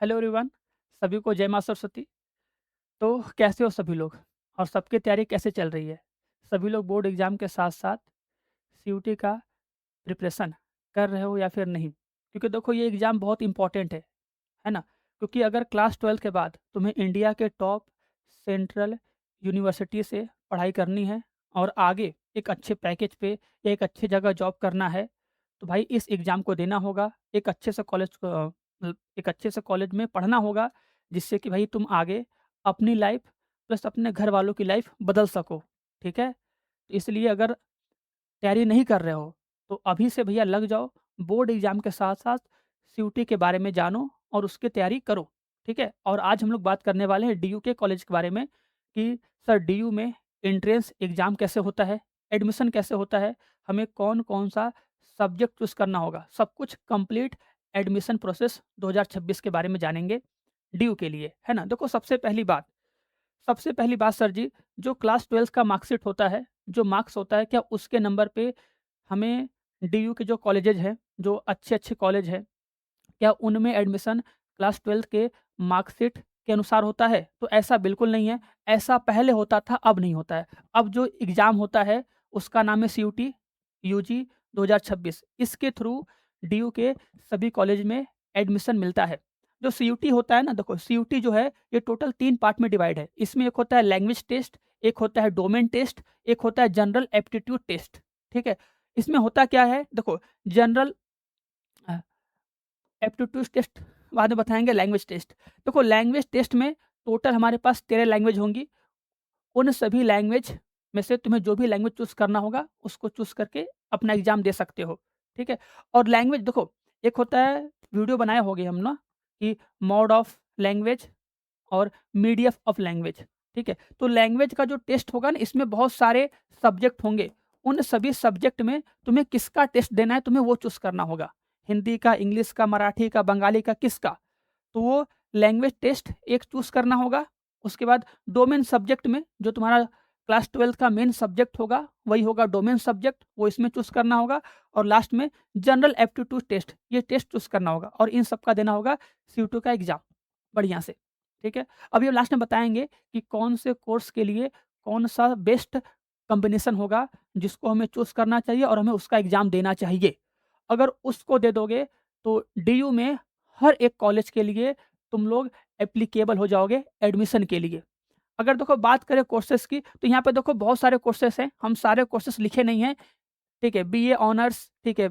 Hello everyone. सभी को जय माँ सरस्वती। तो कैसे हो सभी लोग और सबकी तैयारी कैसे चल रही है? सभी लोग बोर्ड एग्ज़ाम के साथ-साथ सीयूटी का प्रिपरेशन कर रहे हो या फिर नहीं? क्योंकि देखो ये एग्ज़ाम बहुत इम्पोर्टेंट है ना? क्योंकि अगर क्लास 12 के बाद तुम्हें इंडिया के टॉप सेंट्रल यूनिवर्सिटी से पढ़ाई करनी है और आगे एक अच्छे पैकेज पे या एक अच्छी जगह जॉब करना है, तो भाई इस एग्ज़ाम को देना होगा। एक अच्छे से कॉलेज में पढ़ना होगा, जिससे कि भाई तुम आगे अपनी लाइफ़ प्लस अपने घर वालों की लाइफ़ बदल सको, ठीक है? तो इसलिए अगर तैयारी नहीं कर रहे हो, तो अभी से भैया लग जाओ, बोर्ड एग्ज़ाम के साथ-साथ सीयूटी के बारे में जानो और उसकी तैयारी करो, ठीक है? और आज हम लोग बात करने वाले हैं डीयू के कॉलेज के बारे में कि सर डीयू में एंट्रेंस एग्ज़ाम कैसे होता है, एडमिशन कैसे होता है, हमें कौन-कौन सा सब्जेक्ट चूज़ करना होगा, सब कुछ कंप्लीट एडमिशन प्रोसेस 2026 के बारे में जानेंगे डीयू के लिए, है ना? देखो सबसे पहली बात सर जी, जो क्लास 12 का मार्कशीट होता है, जो मार्क्स होता है, क्या उसके नंबर पे हमें डीयू के जो कॉलेजेज़ हैं, जो अच्छे-अच्छे कॉलेज हैं, क्या उनमें एडमिशन क्लास 12 के मार्कशीट के अनुसार होता है? तो ऐसा बिल्कुल नहीं है। ऐसा पहले होता था, अब नहीं होता है। अब जो एग्ज़ाम होता है, उसका नाम है सीयूटी, यूजी 2026। इसके थ्रू डीयू के सभी कॉलेज में एडमिशन मिलता है। जो सीयूटी होता है ना, देखो सीयूटी जो है, ये टोटल 3 पार्ट में डिवाइड है। इसमें एक होता है लैंग्वेज टेस्ट, एक होता है डोमेन टेस्ट, एक होता है जनरल एप्टीट्यूड टेस्ट, ठीक है? इसमें होता क्या है, देखो जनरल अ एप्टीट्यूड टेस्ट बाद में बताएँगे, लैंग्वेज टेस्ट। देखो लैंग्वेज टेस्ट में टोटल हमारे पास 13 लैंग्वेज होंगी। उन सभी लैंग्वेज में से तुम्हें जो भी लैंग्वेज चूज़ करना होगा, उसको चूज़ करके अपना एग्ज़ाम दे सकते हो, ठीक है? और लैंग्वेज देखो, एक होता है, वीडियो बनाए होंगे हम ना, कि मोड ऑफ लैंग्वेज और मीडियम ऑफ लैंग्वेज, ठीक है? तो लैंग्वेज का जो टेस्ट होगा ना, इसमें बहुत सारे सब्जेक्ट होंगे। उन सभी सब्जेक्ट में तुम्हें किसका टेस्ट देना है, तुम्हें वो चूज़ करना होगा। हिंदी का, इंग्लिश का, मराठी का, बंगाली का, किसका? तो वो लैंग्वेज टेस्ट एक चूज़ करना होगा। उसके बाद डोमेन सब्जेक्ट में जो तुम्हारा क्लास 12 का मेन सब्जेक्ट होगा, वही होगा डोमेन सब्जेक्ट, वो इसमें चूज़ करना होगा। और लास्ट में जनरल एप्टीट्यूड टेस्ट, ये टेस्ट चूज़ करना होगा और इन सब का देना होगा सीयूटी का एग्ज़ाम बढ़िया से, ठीक है? अभी हम लास्ट में बताएँगे कि कौन से कोर्स के लिए कौन-सा बेस्ट कॉम्बिनेशन होगा, जिसको हमें चूज़ करना चाहिए और हमें उसका एग्ज़ाम देना चाहिए। अगर उसको दे दोगे, तो डीयू में हर एक कॉलेज के लिए तुम लोग एप्लीकेबल हो जाओगे एडमिशन के लिए। अगर देखो बात करें कोर्सेज़ की, तो यहाँ पे देखो बहुत सारे कोर्सेज़ हैं, हम सारे कोर्सेज़ लिखे नहीं हैं, ठीक है? बीए ऑनर्स, ठीक है?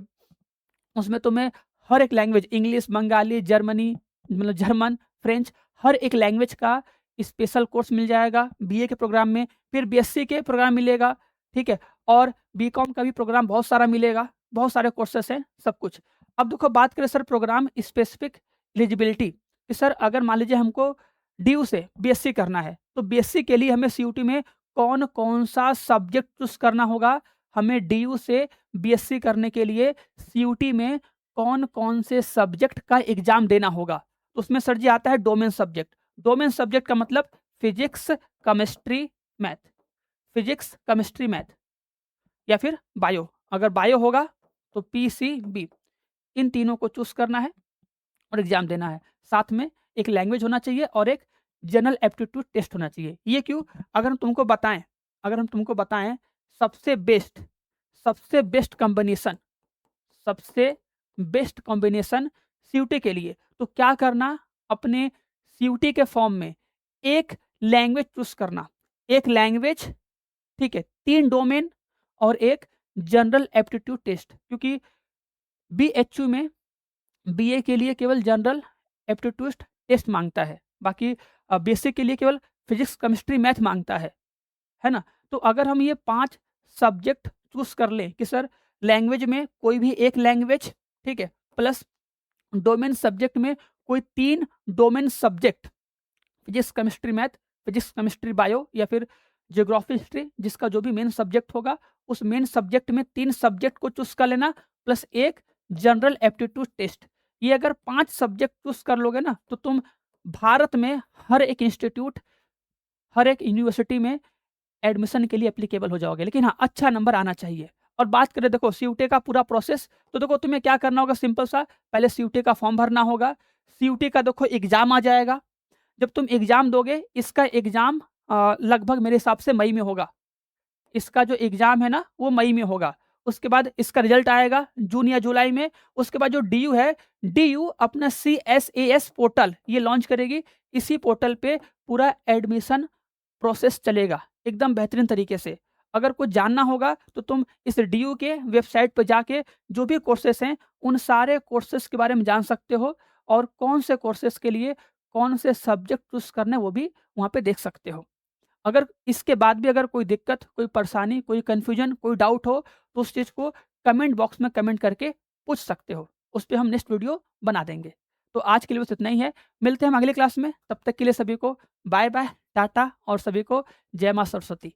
उसमें तुम्हें हर एक language, English, Bengali, German, French, हर एक लैंग्वेज का स्पेशल कोर्स मिल जाएगा बीए के प्रोग्राम में। फिर बीएससी के प्रोग्राम मिलेगा, ठीक है? और बीकॉम का भी प्रोग्राम बहुत सारा मिलेगा, बहुत सारे कोर्सेज़ हैं, सब कुछ। अब देखो बात करें सर प्रोग्राम स्पेसिफिक एलिजिबिलिटी, कि सर अगर मान लीजिए हमको डीयू से बीएससी करना है, तो बीएससी के लिए हमें सीयूटी में कौन-कौन सा सब्जेक्ट चूज़ करना होगा? हमें डीयू से बीएससी करने के लिए सीयूटी में कौन-कौन से सब्जेक्ट का एग्ज़ाम देना होगा? तो उसमें सर जी आता है डोमेन सब्जेक्ट। डोमेन सब्जेक्ट का मतलब physics, chemistry, math. Physics, chemistry, math या फिर बायो। अगर बायो होगा तो पीसीबी, इन तीनों को चूज़ करना है और एग्ज़ाम देना है। साथ में एक लैंग्वेज होना चाहिए और एक जनरल एप्टीट्यूड टेस्ट होना चाहिए। ये क्यों? अगर हम तुमको बताएँ अगर हम तुमको बताएँ सबसे बेस्ट सबसे बेस्ट कॉम्बिनेशन सबसे बेस्ट कॉम्बिनेशन सीयूटी के लिए, तो क्या करना, अपने सीयूटी के फॉर्म में एक लैंग्वेज चूज़ करना। एक लैंग्वेज, ठीक है? 3 डोमेन और एक जनरल एप्टीट्यूड टेस्ट, क्योंकि बीएचयू में बीए के लिए केवल जनरल एप्टीट्यूड टेस्ट माँगता है। बाकी बेसिक के लिए केवल फिज़िक्स, केमिस्ट्री, मैथ माँगता है ना? तो अगर हम ये 5 सब्जेक्ट चूज़ कर लें कि सर लैंग्वेज में कोई भी एक लैंग्वेज, ठीक है? प्लस डोमेन सब्जेक्ट में कोई 3 domain subject, physics, chemistry, math, physics, chemistry, bio या फिर ज्योग्राफी, हिस्ट्री, जिसका जो भी मेन सब्जेक्ट होगा, उस मेन सब्जेक्ट में 3 सब्जेक्ट को चूज़ कर लेना प्लस एक जनरल एप्टीट्यूड टेस्ट। ये अगर 5 सब्जेक्ट चूज़ कर लोगे ना, तो तुम भारत में हर एक इंस्टीट्यूट, हर एक यूनिवर्सिटी में एडमिशन के लिए एप्लीकेबल हो जाओगे। लेकिन हाँ, अच्छा नंबर आना चाहिए। और बात करें देखो सीयूटी का पूरा प्रोसेस, तो देखो तुम्हें क्या करना होगा, सिंपल सा, पहले सीयूटी का फॉर्म भरना होगा। सीयूटी का देखो एग्ज़ाम आ जाएगा। जब तुम एग्ज़ाम दोगे, इसका एग्ज़ाम लगभग मेरे हिसाब से मई में होगा। इसका जो एग्ज़ाम है ना, वो मई में होगा। उसके बाद इसका रिज़ल्ट आएगा जून या जुलाई में। उसके बाद जो डीयू है, डीयू अपना सीएसएएस पोर्टल ये लॉन्च करेगी। इसी पोर्टल पे पूरा एडमिशन प्रोसेस चलेगा, एकदम बेहतरीन तरीके से। अगर कुछ जानना होगा तो तुम इस डीयू के वेबसाइट पे जाके जो भी कोर्सेज़ हैं, उन सारे कोर्सेज़ के बारे में जान सकते हो और कौन से कोर्सेज़ के लिए कौन से सब्जेक्ट चूज़ करने हैं, वो भी वहाँ पे देख सकते हो। अगर इसके बाद भी अगर कोई दिक्कत, कोई परेशानी, कोई कन्फ्यूजन, कोई डाउट हो, तो उस चीज़ को कमेंट बॉक्स में कमेंट करके पूछ सकते हो। उस पे हम नेक्स्ट वीडियो बना देंगे। तो आज के लिए बस इतना ही है। मिलते हैं हम अगली क्लास में। तब तक के लिए सभी को बाय-बाय, टाटा और सभी को जय माँ सरस्वती।